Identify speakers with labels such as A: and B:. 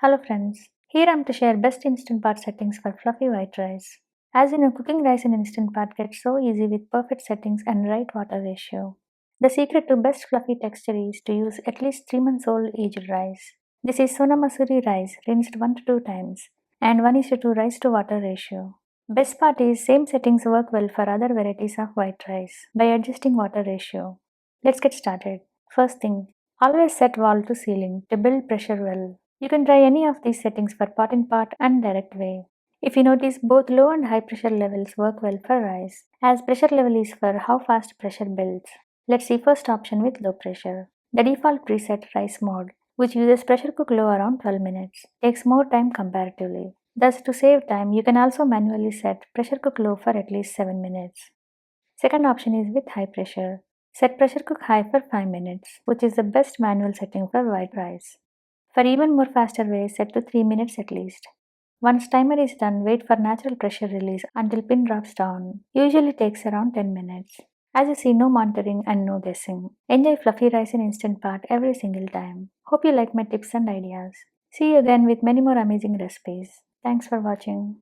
A: Hello friends, here I'm to share best instant pot settings for fluffy white rice. As you know, cooking rice in instant pot gets so easy with perfect settings and right water ratio. The secret to best fluffy texture is to use at least 3 months old aged rice. This is Sona Masoori rice rinsed 1 to 2 times and 1:2 rice to water ratio. Best part is same settings work well for other varieties of white rice by adjusting water ratio. Let's get started. First thing, always set wall to ceiling to build pressure well. You can try any of these settings for pot in pot and direct way. If you notice, both low and high pressure levels work well for rice, as pressure level is for how fast pressure builds. Let's see first option with low pressure. The default preset rice mode, which uses pressure cook low around 12 minutes, takes more time comparatively. Thus, to save time, you can also manually set pressure cook low for at least 7 minutes. Second option is with high pressure. Set pressure cook high for 5 minutes, which is the best manual setting for white rice. For even more faster way, set to 3 minutes at least. Once timer is done, wait for natural pressure release until pin drops down. Usually takes around 10 minutes. As you see, no monitoring and no guessing. Enjoy fluffy rice in instant pot every single time. Hope you like my tips and ideas. See you again with many more amazing recipes. Thanks for watching.